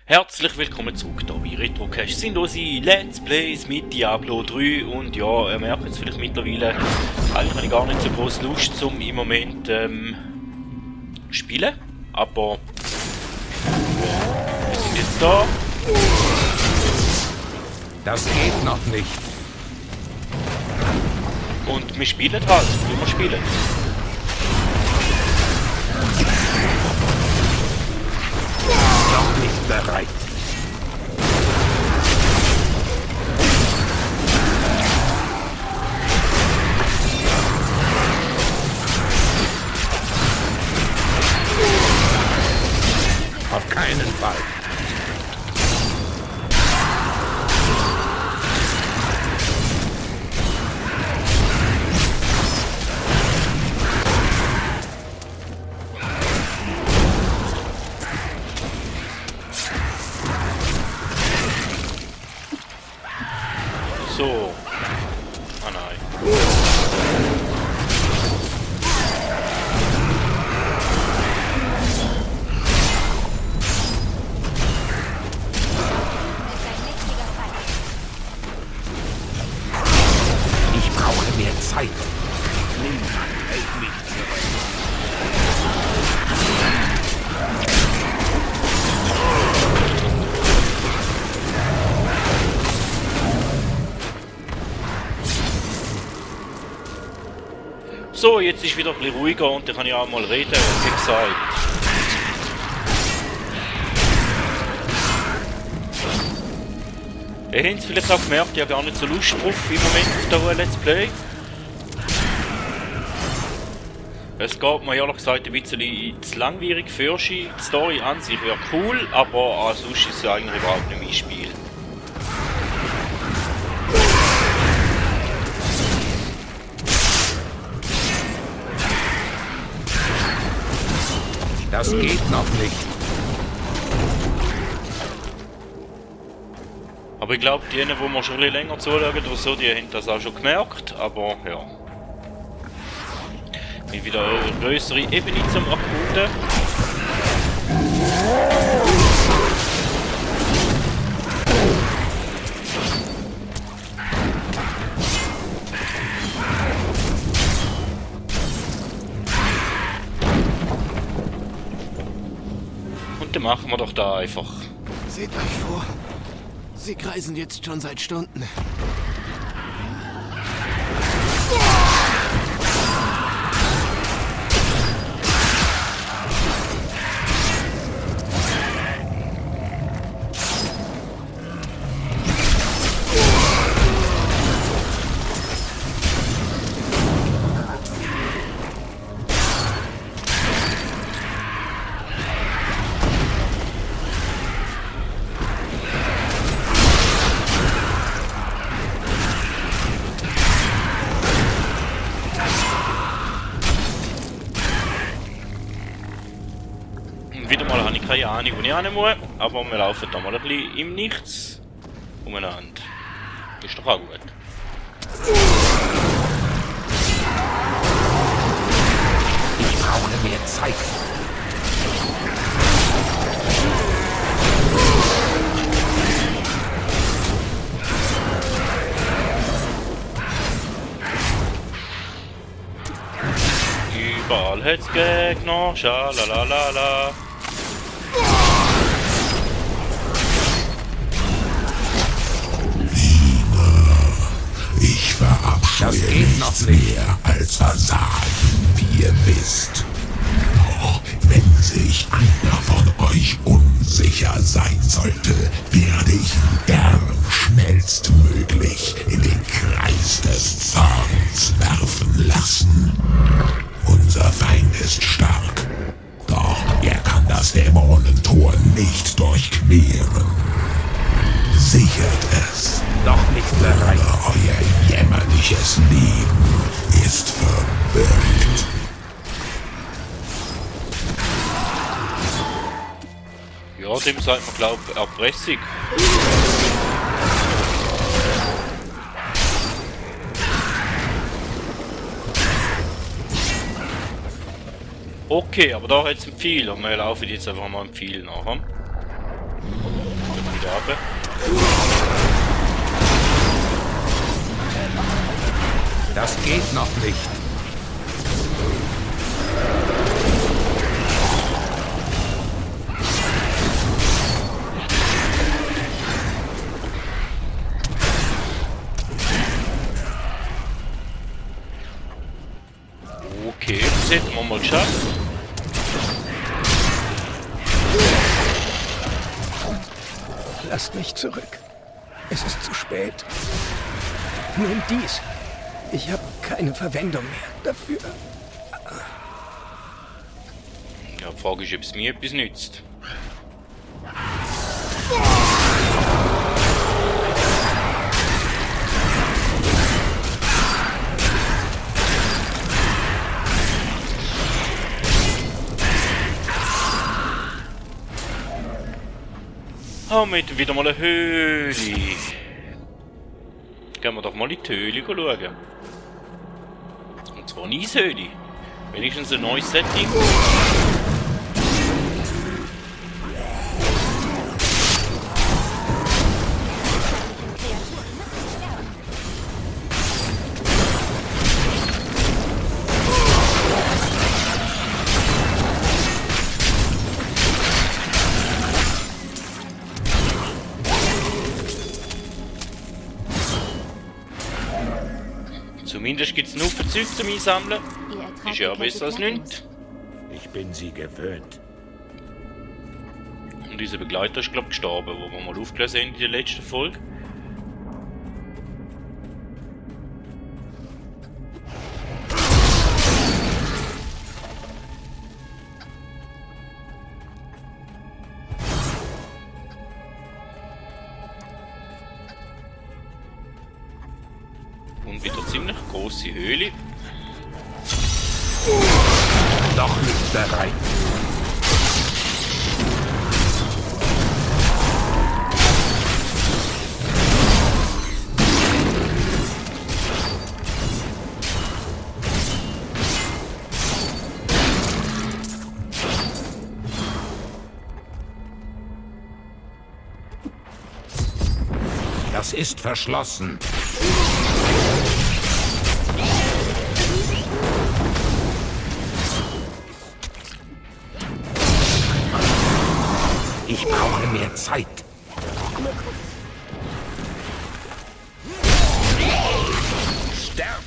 Herzlich willkommen zurück hier bei Retrocast. Sind unsere Let's Plays mit Diablo 3 und ja, ihr merkt jetzt vielleicht mittlerweile, eigentlich habe ich gar nicht so groß Lust zum im Moment spielen, aber wir sind jetzt da. Das geht noch nicht. Und wir spielen halt, wie wir spielen. Noch nicht bereit. Auf keinen Fall. So. Ah nein. Ich brauche mehr Zeit. So, jetzt ist wieder ein bisschen ruhiger und dann kann ich auch mal reden, wie gesagt. Ihr habt es vielleicht auch gemerkt, ich habe gar nicht so Lust drauf im Moment auf der Let's Play. Es geht mir ehrlich gesagt ein bisschen zu langwierig für die Story an sich wäre cool, aber sonst ist es eigentlich überhaupt nicht mein Spiel. Das geht noch nicht. Aber ich glaube, die, die mir schon ein bisschen länger zuschauen oder so, die haben das auch schon gemerkt, aber ja. Ich bin wieder eine größere Ebene zum Erkunden. Und dann machen wir doch da einfach. Seht euch vor, sie kreisen jetzt schon seit Stunden. Wieder mal habe ich keine Ahnung, wo ich hin muss, aber wir laufen da mal ein bisschen im Nichts umeinander. Ist doch auch gut. Ich brauche mehr Zeit. Überall hat's Gegner, schalalalala. Ich verabscheue nichts mehr als Versagen, wie ihr wisst. Doch wenn sich einer von euch unsicher sein sollte, werde ich ihn gern schnellstmöglich in den Kreis des Zorns werfen lassen. Unser Feind ist stark, doch er kann das Dämonentor nicht durchqueren. Sichert es. Noch nicht bereit. Euer jämmerliches Leben ist verbürgt. Ja, dem sagt man, glaube ich, Erpressung. Okay, aber da hat es ein Pfeil und wir laufen jetzt einfach mal ein Pfeil nachher. Wieder runter. Das geht noch nicht. Okay, das hätten wir mal geschafft. Lasst mich zurück. Es ist zu spät. Nehmt dies. Ich habe keine Verwendung mehr dafür. Ja, die Frage ist, ob es mir etwas nützt. Haben wir wieder mal eine Höhle. Gehen wir doch mal in die Höhle schauen. Und zwar eine Eishöhle. Wenigstens ein neues Setting. Zumindest gibt es nur für Zeug zum Einsammeln. Ist ja besser als nichts. Ich bin sie gewöhnt. Und unser Begleiter ist, glaube ich, gestorben, wo wir mal aufgelesen haben in der letzten Folge. Und wieder ziemlich große Höhle. Noch nicht bereit. Das ist verschlossen. Ich brauche mehr Zeit. Sterbt!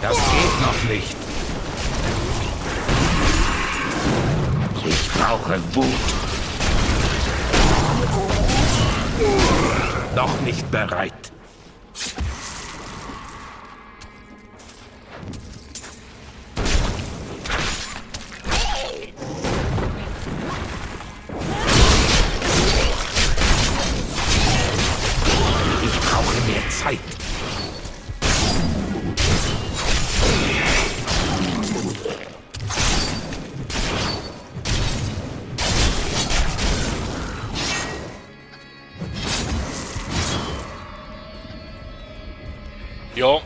Das geht noch nicht. Ich brauche Wut. Noch nicht bereit. Zeit. Ja,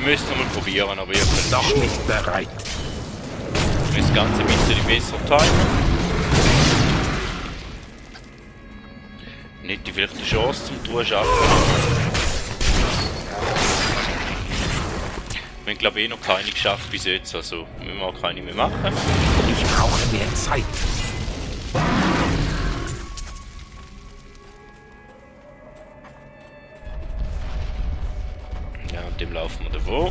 müssen wir mal probieren, aber ich bin Noch nicht bereit. das Ganze ein bisschen besser timen. Nicht die vielleicht eine Chance zum Truhe schaffen. Wir haben glaube ich noch keine geschafft bis jetzt, also müssen wir auch keine mehr machen. Ich brauche mehr Zeit. Ja, und dem laufen wir davor.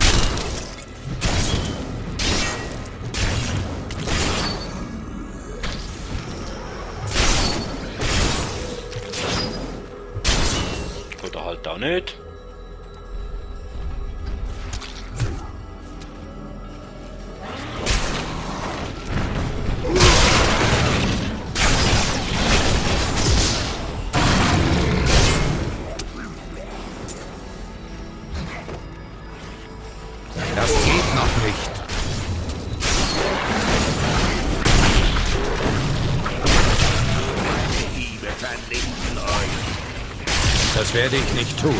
Oder halt auch nicht. Das geht noch nicht. Liebe vernichten euch. Das werde ich nicht tun.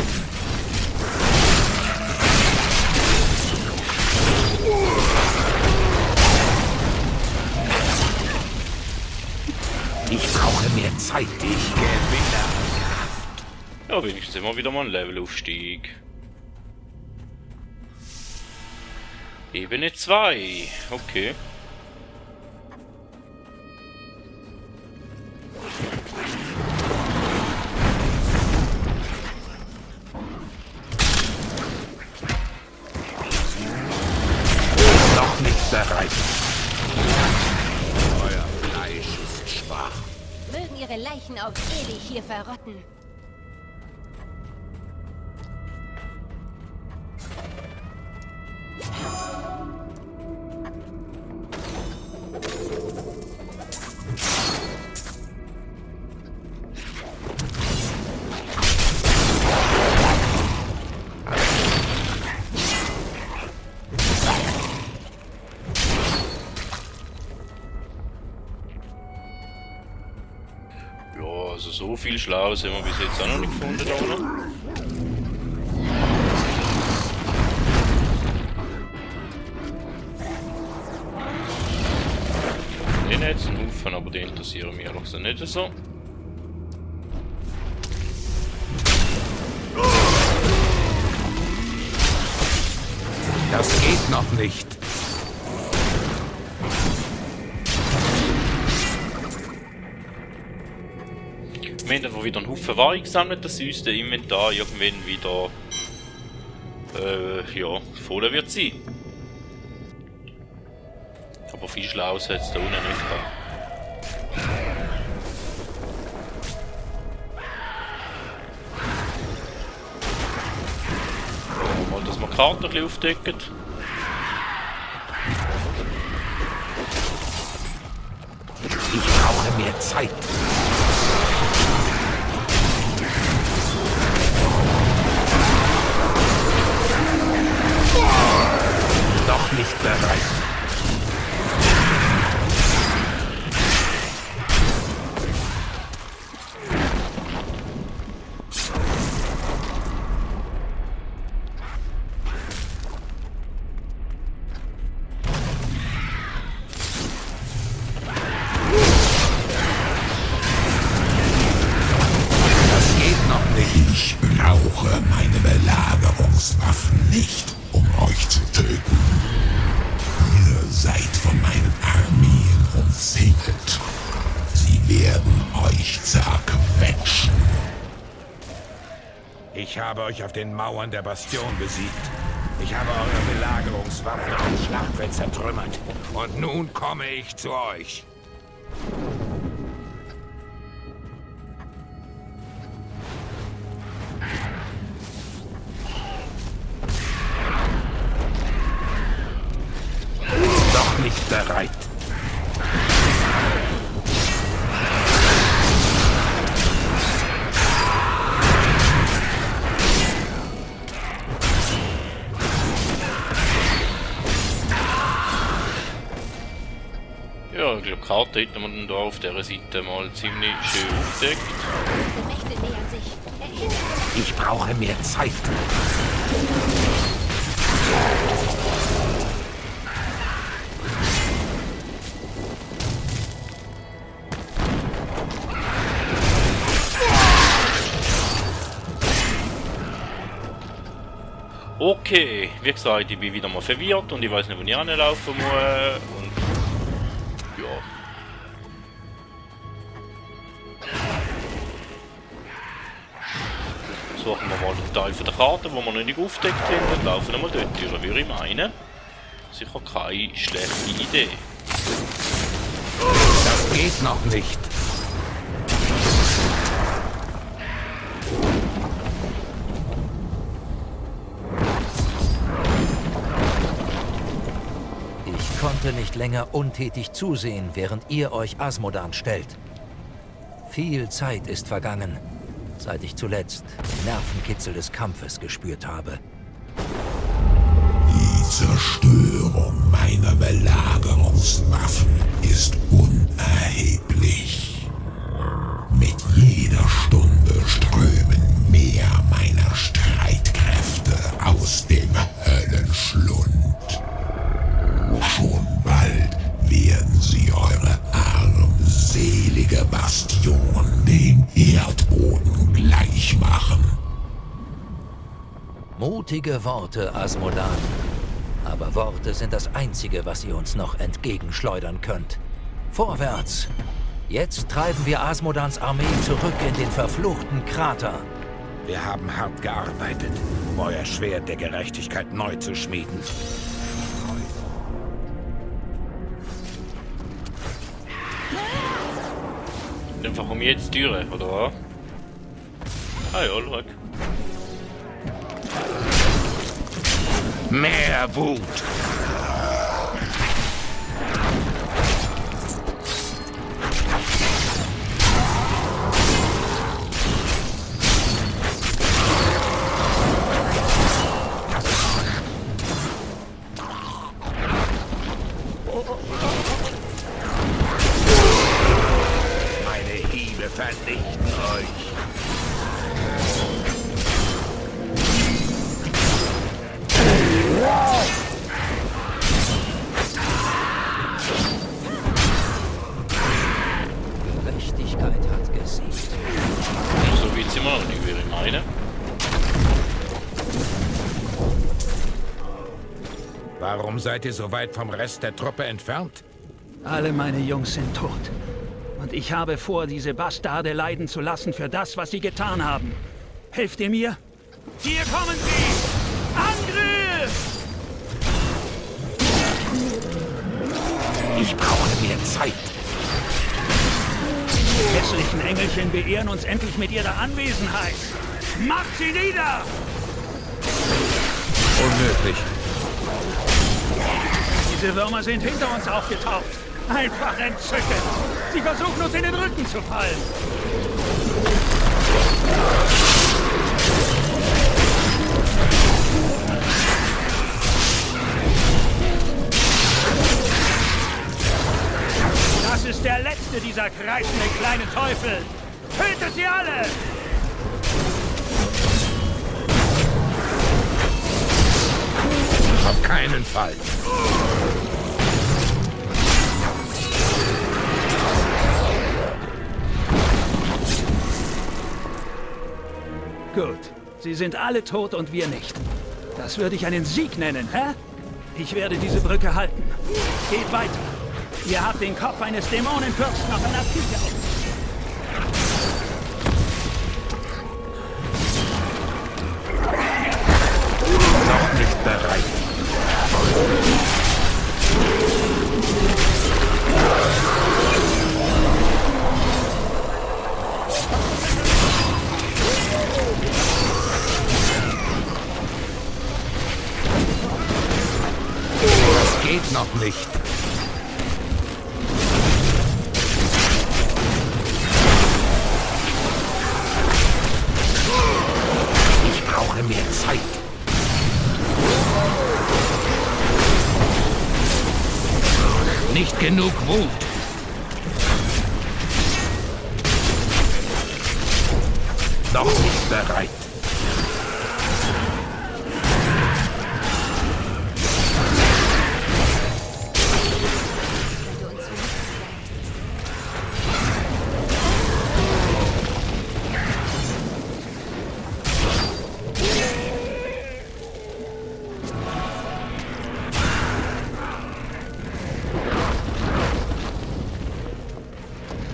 Ich brauche mehr Zeit. Ich gewinne. Ja, wenigstens immer wieder mal ein Levelaufstieg. Ebene 2. Okay. Noch nicht bereit. Euer Fleisch ist schwach. Mögen ihre Leichen auf ewig hier verrotten. Ja, also so viel Schlaues haben wir bis jetzt auch noch nicht gefunden, oder? Den jetzt einen Haufen, aber die interessieren mich ehrlich gesagt nicht so. Das geht noch nicht. Wir haben einfach wieder einen Haufen Ware gesammelt, dass unser Inventar irgendwann wieder ja, voll wird sein. Aber viel Schlaues hat es da unten nicht gehabt. Mal, dass wir die Karte ein bisschen aufdecken. Ich brauche mehr Zeit. Noch nicht bereit. Das geht noch nicht. Ich brauche meine Belagerungswaffen nicht, um euch zu töten. Ihr seid von meinen Armeen umzingelt. Sie werden euch zerquetschen. Ich habe euch auf den Mauern der Bastion besiegt. Ich habe eure Belagerungswaffen am Schlachtfeld zertrümmert. Und nun komme ich zu euch. Noch nicht bereit. Ja, ich glaube, die Karte hätten wir dann da auf dieser Seite mal ziemlich schön aufgedeckt. Die Mächte nähern sich. Erinnert Ich brauche mehr Zeit. Okay, wie gesagt, ich bin wieder mal verwirrt und ich weiß nicht, wo ich hinlaufen muss. Und ja. Suchen wir mal den Teil von der Karte, wo wir noch nicht aufgedeckt haben, und laufen wir mal dort durch, würde ich meinen. Sicher keine schlechte Idee. Das geht noch nicht. Ich konnte nicht länger untätig zusehen, während ihr euch Asmodan stellt. Viel Zeit ist vergangen, seit ich zuletzt den Nervenkitzel des Kampfes gespürt habe. Die Zerstörung meiner Belagerungswaffen ist unerheblich. Mit jeder Stunde strömen mehr meiner Streitkräfte aus dem Höllenschlund. Schon bald werden sie eure armselige Bastion Mutige Worte, Asmodan. Aber Worte sind das Einzige, was ihr uns noch entgegenschleudern könnt. Vorwärts! Jetzt treiben wir Asmodans Armee zurück in den verfluchten Krater. Wir haben hart gearbeitet, um euer Schwert der Gerechtigkeit neu zu schmieden. Einfach um jetzt Türe, oder was? Ah ja, schau. Mehr Wut! Meine Hiebe vernichten euch! Gerechtigkeit hat gesiegt. So geht's immer noch nicht, wie ich meine. Warum seid ihr so weit vom Rest der Truppe entfernt? Alle meine Jungs sind tot. Und ich habe vor, diese Bastarde leiden zu lassen für das, was sie getan haben. Helft ihr mir? Hier kommen sie! Angriff! Ich brauche mehr Zeit. Die hässlichen Engelchen beehren uns endlich mit ihrer Anwesenheit. Macht sie nieder! Unmöglich. Diese Würmer sind hinter uns aufgetaucht. Einfach entzückend. Sie versuchen uns in den Rücken zu fallen. Das ist der letzte dieser kreisenden kleinen Teufel. Tötet sie alle! Auf keinen Fall. Gut. Sie sind alle tot und wir nicht. Das würde ich einen Sieg nennen, hä? Ich werde diese Brücke halten. Geht weiter. Ihr habt den Kopf eines Dämonenfürsten auf einer Pike auf. Noch nicht bereit. Das geht noch nicht. Ich brauche mehr Zeit. Nicht genug Wut. Noch nicht bereit.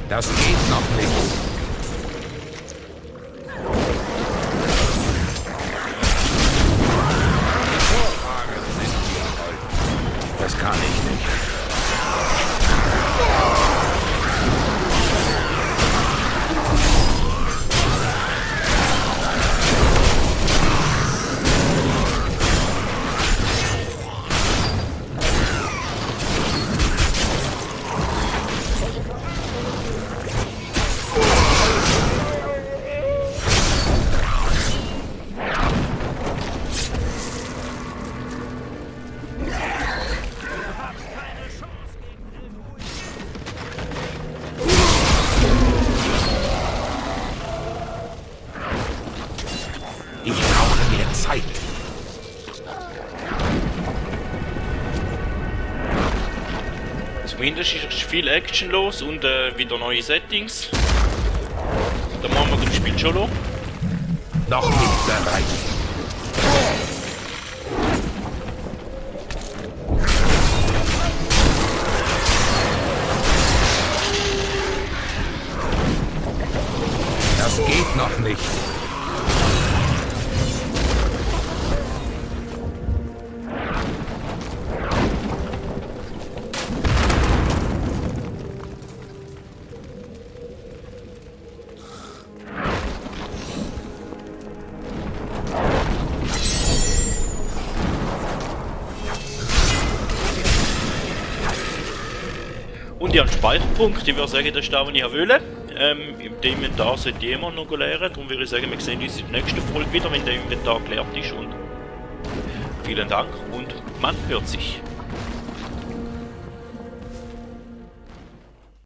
Das geht noch nicht. Das kann ich nicht. Ich brauche mehr Zeit. Zumindest ist viel Action los und wieder neue Settings. Da machen wir das Spiel schon noch. Noch nicht bereit. Licht. Und ich habe einen Speicherpunkt, ich würde sagen, das ist das, was ich wollte. Im Inventar sollte jemand noch leeren, darum würde ich sagen, wir sehen uns in der nächsten Folge wieder, wenn der Inventar geleert ist. Und vielen Dank und man hört sich.